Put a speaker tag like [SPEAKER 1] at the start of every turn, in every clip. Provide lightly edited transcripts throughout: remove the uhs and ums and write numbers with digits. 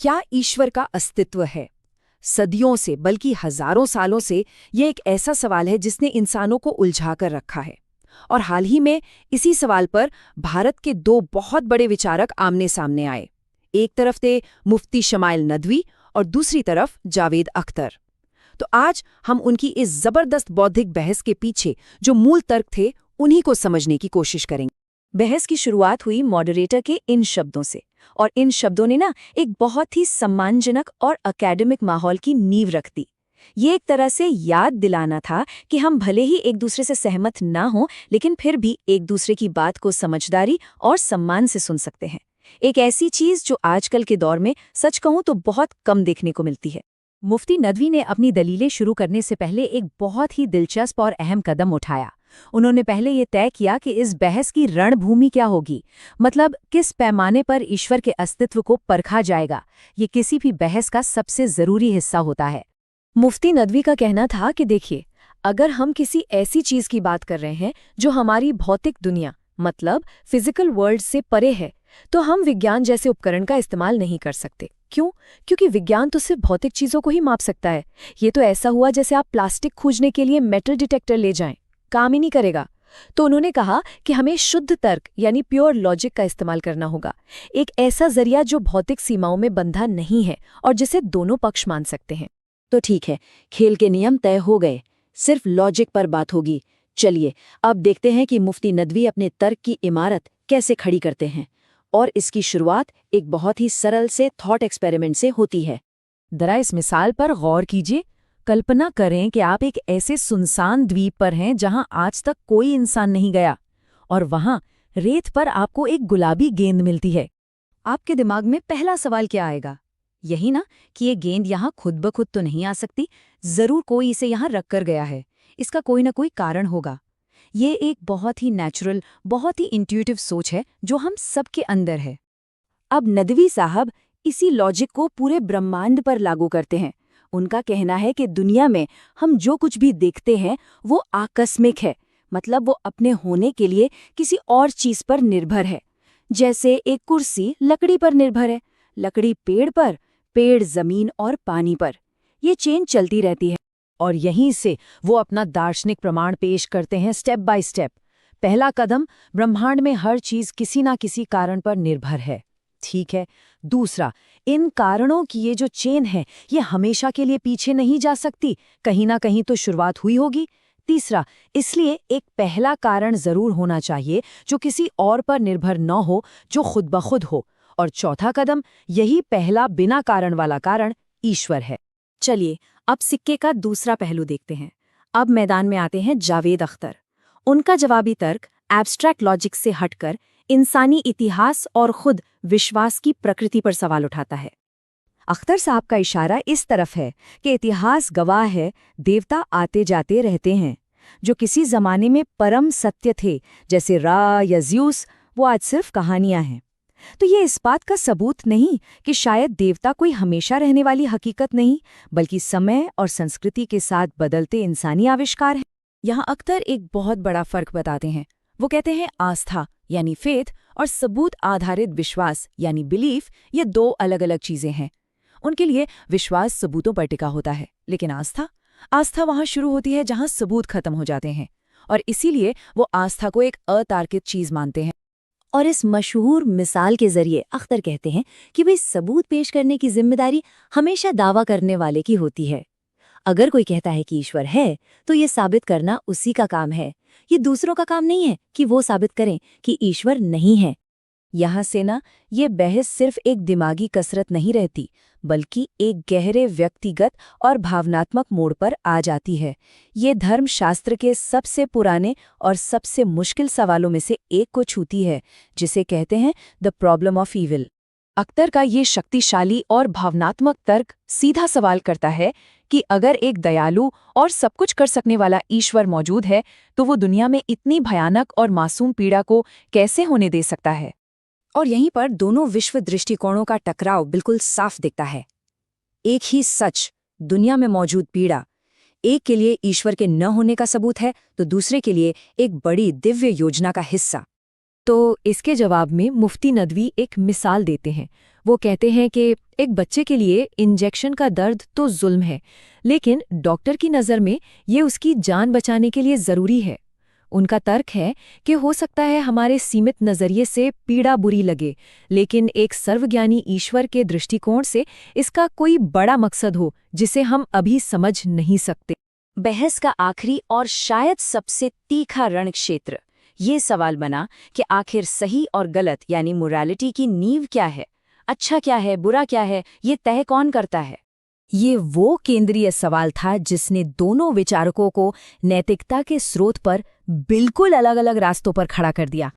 [SPEAKER 1] क्या ईश्वर का अस्तित्व है? सदियों से बल्कि हजारों सालों से ये एक ऐसा सवाल है जिसने इंसानों को उलझा कर रखा है। और हाल ही में इसी सवाल पर भारत के दो बहुत बड़े विचारक आमने सामने आए। एक तरफ थे मुफ्ती शमाइल नदवी और दूसरी तरफ जावेद अख्तर। तो आज हम उनकी इस जबरदस्त बौद्धिक बहस के पीछे जो मूल तर्क थे उन्हीं को समझने की कोशिश करेंगे। बहस की शुरुआत हुई मॉडरेटर के इन शब्दों से, और इन शब्दों ने एक बहुत ही सम्मानजनक और एकेडमिक माहौल की नींव रख दी। ये एक तरह से याद दिलाना था कि हम भले ही एक दूसरे से सहमत ना हों, लेकिन फिर भी एक दूसरे की बात को समझदारी और सम्मान से सुन सकते हैं। एक ऐसी चीज जो आजकल के दौर में सच कहूं तो बहुत कम देखने को मिलती है। मुफ्ती नदवी ने अपनी दलीलें शुरू करने से पहले एक बहुत ही दिलचस्प और अहम कदम उठाया। उन्होंने पहले ये तय किया कि इस बहस की रणभूमि क्या होगी, मतलब किस पैमाने पर ईश्वर के अस्तित्व को परखा जाएगा। ये किसी भी बहस का सबसे जरूरी हिस्सा होता है। मुफ्ती नदवी का कहना था कि देखिए, अगर हम किसी ऐसी चीज की बात कर रहे हैं जो हमारी भौतिक दुनिया मतलब फिजिकल वर्ल्ड से परे है, तो हम विज्ञान जैसे उपकरण का इस्तेमाल नहीं कर सकते। क्यों? क्योंकि विज्ञान तो सिर्फ भौतिक चीजों को ही माप सकता है। ये तो ऐसा हुआ जैसे आप प्लास्टिक खोजने के लिए मेटल डिटेक्टर ले जाएं, काम ही नहीं करेगा। तो उन्होंने कहा कि हमें शुद्ध तर्क यानी प्योर लॉजिक का इस्तेमाल करना होगा, एक ऐसा जरिया जो भौतिक सीमाओं में बंधा नहीं है और जिसे दोनों पक्ष मान सकते हैं।
[SPEAKER 2] तो ठीक है, खेल के नियम तय हो गए, सिर्फ लॉजिक पर बात होगी। चलिए अब देखते हैं कि मुफ्ती नदवी अपने तर्क की इमारत कैसे खड़ी करते हैं, और इसकी शुरुआत एक बहुत ही सरल से थॉट एक्सपेरिमेंट से होती है।
[SPEAKER 3] जरा इस मिसाल पर गौर कीजिए। कल्पना करें कि आप एक ऐसे सुनसान द्वीप पर हैं जहां आज तक कोई इंसान नहीं गया, और वहां रेत पर आपको एक गुलाबी गेंद मिलती है।
[SPEAKER 2] आपके दिमाग में पहला सवाल क्या आएगा? यही ना कि ये गेंद यहाँ खुद ब खुद तो नहीं आ सकती, जरूर कोई इसे यहाँ रख कर गया है। इसका कोई ना कोई कारण होगा। ये एक बहुत ही नेचुरल, बहुत ही इंट्यूटिव सोच है जो हम सबके अंदर है।
[SPEAKER 1] अब नदवी साहब इसी लॉजिक को पूरे ब्रह्मांड पर लागू करते हैं। उनका कहना है कि दुनिया में हम जो कुछ भी देखते हैं वो आकस्मिक है, मतलब वो अपने होने के लिए किसी और चीज पर निर्भर है। जैसे एक कुर्सी लकड़ी पर निर्भर है, लकड़ी पेड़ पर, पेड़ जमीन और पानी पर। ये चेन चलती रहती है।
[SPEAKER 3] और यहीं से वो अपना दार्शनिक प्रमाण पेश करते हैं स्टेप बाय स्टेप। पहला कदम, ब्रह्मांड में हर चीज किसी ना किसी कारण पर निर्भर है। ठीक है। दूसरा, इन कारणों की ये जो चेन है ये हमेशा के लिए पीछे नहीं जा सकती, कहीं ना कहीं तो शुरुआत हुई होगी। तीसरा, इसलिए एक पहला कारण जरूर होना चाहिए जो किसी और पर निर्भर न हो, जो खुद ब खुद हो। और चौथा कदम, यही पहला बिना कारण वाला कारण ईश्वर है।
[SPEAKER 2] चलिए अब सिक्के का दूसरा पहलू देखते हैं। अब मैदान में आते हैं जावेद अख्तर। उनका जवाबी तर्क एब्स्ट्रैक्ट लॉजिक से हटकर इंसानी इतिहास और खुद विश्वास की प्रकृति पर सवाल उठाता है।
[SPEAKER 1] अख्तर साहब का इशारा इस तरफ है कि इतिहास गवाह है, देवता आते जाते रहते हैं। जो किसी जमाने में परम सत्य थे, जैसे रा या ज्यूस, वो आज सिर्फ कहानियां हैं। तो ये इस बात का सबूत नहीं कि शायद देवता कोई हमेशा रहने वाली हकीकत नहीं, बल्कि समय और संस्कृति के साथ बदलते इंसानी आविष्कार है। यहाँ अख्तर एक बहुत बड़ा फर्क बताते हैं। वो कहते हैं आस्था यानी फेथ और सबूत आधारित विश्वास यानी बिलीफ, ये दो अलग अलग चीजें हैं। उनके लिए विश्वास सबूतों पर टिका होता है, लेकिन आस्था वहां शुरू होती है जहां सबूत खत्म हो जाते हैं, और इसीलिए वो आस्था को एक अतार्किक चीज मानते हैं।
[SPEAKER 2] और इस मशहूर मिसाल के जरिए अख्तर कहते हैं कि भाई सबूत पेश करने की जिम्मेदारी हमेशा दावा करने वाले की होती है। अगर कोई कहता है कि ईश्वर है, तो ये साबित करना उसी का काम है। ये दूसरों का काम नहीं है कि वो साबित करें कि ईश्वर नहीं है।
[SPEAKER 1] यहाँ से ये बहस सिर्फ एक दिमागी कसरत नहीं रहती, बल्कि एक गहरे व्यक्तिगत और भावनात्मक मोड़ पर आ जाती है। ये धर्मशास्त्र के सबसे पुराने और सबसे मुश्किल सवालों में से एक को छूती है, जिसे कहते हैं the problem of evil. Akhtar का ये शक्तिशाली और भावनात्मक तर्क सीधा सवाल करता है कि अगर एक दयालु और सब कुछ कर सकने वाला ईश्वर मौजूद है, तो वो दुनिया में इतनी भयानक और मासूम पीड़ा को कैसे होने दे सकता है। और यहीं पर दोनों विश्व दृष्टिकोणों का टकराव बिल्कुल साफ दिखता है। एक ही सच, दुनिया में मौजूद पीड़ा, एक के लिए ईश्वर के न होने का सबूत है, तो दूसरे के लिए एक बड़ी दिव्य योजना का हिस्सा। तो इसके जवाब में मुफ्ती नदवी एक मिसाल देते हैं। वो कहते हैं कि एक बच्चे के लिए इंजेक्शन का दर्द तो जुल्म है, लेकिन डॉक्टर की नज़र में ये उसकी जान बचाने के लिए ज़रूरी है। उनका तर्क है कि हो सकता है हमारे सीमित नज़रिए से पीड़ा बुरी लगे, लेकिन एक सर्वज्ञानी ईश्वर के दृष्टिकोण से इसका कोई बड़ा मकसद हो जिसे हम अभी समझ नहीं सकते।
[SPEAKER 2] बहस का आखिरी और शायद सबसे तीखा रणक्षेत्र ये सवाल बना कि आखिर सही और गलत यानी मोरालिटी की नींव क्या है, अच्छा क्या है, बुरा क्या है, ये तय कौन करता है।
[SPEAKER 3] ये वो केंद्रीय सवाल था जिसने दोनों विचारकों को नैतिकता के स्रोत पर बिल्कुल अलग-अलग रास्तों पर खड़ा कर दिया।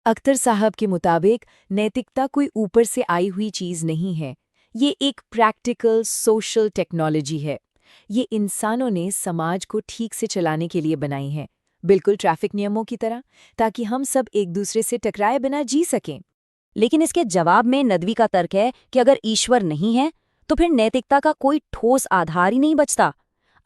[SPEAKER 3] अख्तर साहब के मुताबिक नैतिकता कोई ऊपर से आई हुई चीज नहीं है, ये एक प्रैक्टिकल सोशल टेक्नोलॉजी है। ये इंसानों ने समाज को ठीक से चलाने के लिए बनाई है, बिल्कुल ट्रैफिक नियमों की तरह, ताकि हम सब एक दूसरे से टकराए बिना जी सकें।
[SPEAKER 2] लेकिन इसके जवाब में नदवी का तर्क है कि अगर ईश्वर नहीं है तो फिर नैतिकता का कोई ठोस आधार ही नहीं बचता।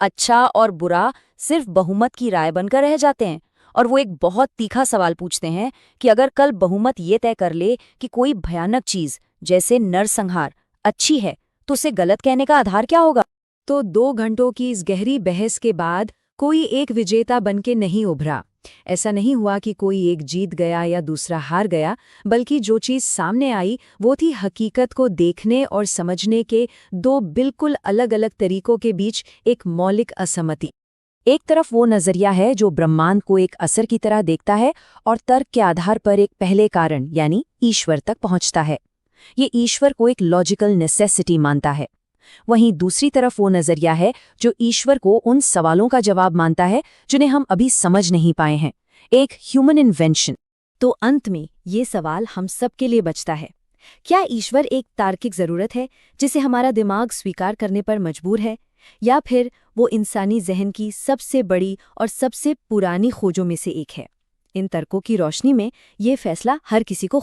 [SPEAKER 2] अच्छा और बुरा सिर्फ बहुमत की राय बनकर रह जाते हैं। और वो एक बहुत तीखा सवाल पूछते हैं कि अगर कल बहुमत ये तय कर ले कि कोई भयानक चीज जैसे नरसंहार अच्छी है, तो उसे गलत कहने का आधार क्या होगा।
[SPEAKER 1] तो 2 घंटों की इस गहरी बहस के बाद कोई एक विजेता बनके नहीं उभरा। ऐसा नहीं हुआ कि कोई एक जीत गया या दूसरा हार गया, बल्कि जो चीज़ सामने आई वो थी हकीकत को देखने और समझने के 2 बिल्कुल अलग-अलग तरीकों के बीच एक मौलिक असहमति।
[SPEAKER 2] एक तरफ वो नजरिया है जो ब्रह्मांड को एक असर की तरह देखता है और तर्क के आधार पर एक पहले कारण यानी ईश्वर तक पहुंचता है। ये ईश्वर को एक लॉजिकल नेसेसिटी मानता है। वहीं दूसरी तरफ वो नजरिया है जो ईश्वर को उन सवालों का जवाब मानता है जिन्हें हम अभी समझ नहीं पाए हैं, एक ह्यूमन इन्वेंशन।
[SPEAKER 3] तो अंत में ये सवाल हम सब के लिए बचता है, क्या ईश्वर एक तार्किक जरूरत है जिसे हमारा दिमाग स्वीकार करने पर मजबूर है, या फिर वो इंसानी जहन की सबसे बड़ी और सबसे पुरानी खोजों में से एक है। इन तर्कों की रोशनी में ये फैसला हर किसी को